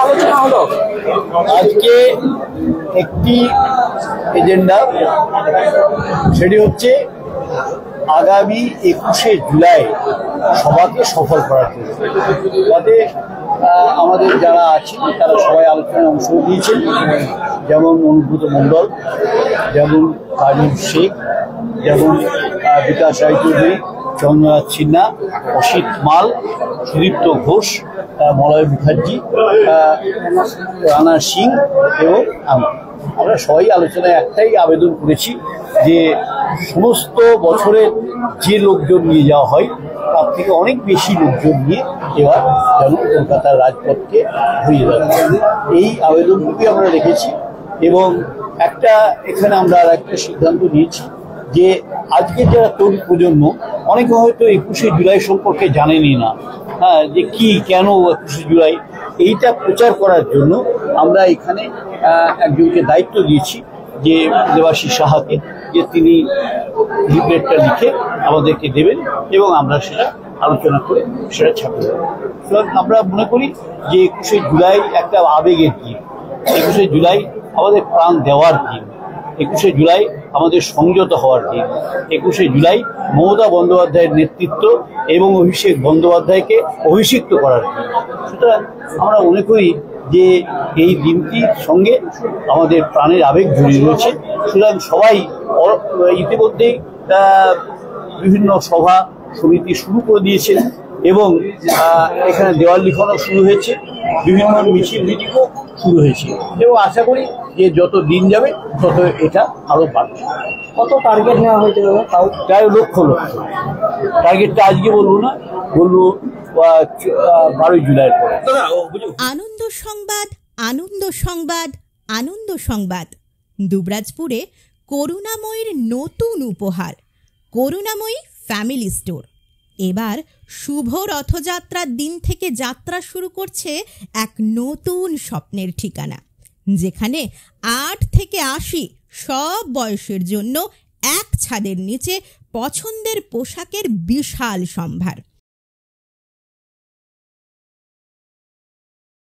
আলোচনা হলো? আজকে একটি এজেন্ডা, সেটি হচ্ছে আগামী 21শে জুলাই সভাকে সফল করার জন্য। তাতে আমাদের যারা আছেন তারা সবাই আলোচনায় অংশ নিয়েছেন, যেমন অনুব্রত মণ্ডল, যেমন কাজল শেখ, যেমন বিকাশ রায়চৌধুরী, চন্দ্রনাথ সিনহা, অসিত মাল, সুদীপ্ত ঘোষ, মলয় মুখার্জি, রানা সিং এবং আমরা সবাই আলোচনায় একটাই আবেদন করেছি যে সমস্ত বছরের যে লোকজন নিয়ে যাওয়া হয় তার থেকে অনেক বেশি লোকজন নিয়ে এবার যেন কলকাতার রাজপথকে ঘুরিয়ে দেওয়া। এই আবেদনটুকুই আমরা রেখেছি এবং এখানে আমরা আর একটা সিদ্ধান্ত নিয়েছি যে আজকে যারা তরুণ প্রজন্ম অনেকে হয়তো 21শে জুলাই সম্পর্কে জানেনই না, যে কি কেন 21শে জুলাই, এইটা প্রচার করার জন্য আমরা এখানে একজনকে দায়িত্ব দিয়েছি, যে দেবাশিস সাহাকে, যে তিনি লিফলেটটা লিখে আমাদেরকে দেবেন এবং আমরা সেটা আলোচনা করে সেটা ছাপিয়ে দেব। সুতরাং আমরা মনে করি যে 21শে জুলাই একটা আবেগের দিন, 21শে জুলাই আমাদের প্রাণ দেওয়ার দিন, 21শে জুলাই আমাদের সংযত হওয়ার দিন, 21শে জুলাই মমতা বন্দ্যোপাধ্যায়ের নেতৃত্ব এবং অভিষেক বন্দ্যোপাধ্যায়কে অভিষিক্ত করার দিন। সুতরাং আমরা মনে করি যে এই দিনটির সঙ্গে আমাদের প্রাণের আবেগ জড়িয়ে রয়েছে। সুতরাং সবাই ইতিমধ্যেই বিভিন্ন সভা সমিতি শুরু করে দিয়েছেন এবং এখানে দেওয়াল লিখনও শুরু হয়েছে, বিভিন্ন মিছিল মিটিংও শুরু হয়েছে এবং আশা করি যে যত দিন যাবে তত এটা আরো বাড়বে। কত টার্গেট নেওয়া হয়েছে? তাও প্রায় লক্ষ টার্গেটটা আজকে বলবো না, বলবো 12 জুলাইয়ের পরে। আনন্দ সংবাদ, আনন্দ সংবাদ, আনন্দ সংবাদ। দুবরাজপুরে করুণাময়ীর নতুন উপহার, করুণাময়ী ফ্যামিলি স্টোর এবার শুভ রথযাত্রার দিন থেকে যাত্রা শুরু করছে এক নতুন স্বপ্নের ঠিকানা, যেখানে 8 থেকে 80 সব বয়সের জন্য এক ছাদের নিচে পছন্দের পোশাকের বিশাল সম্ভার।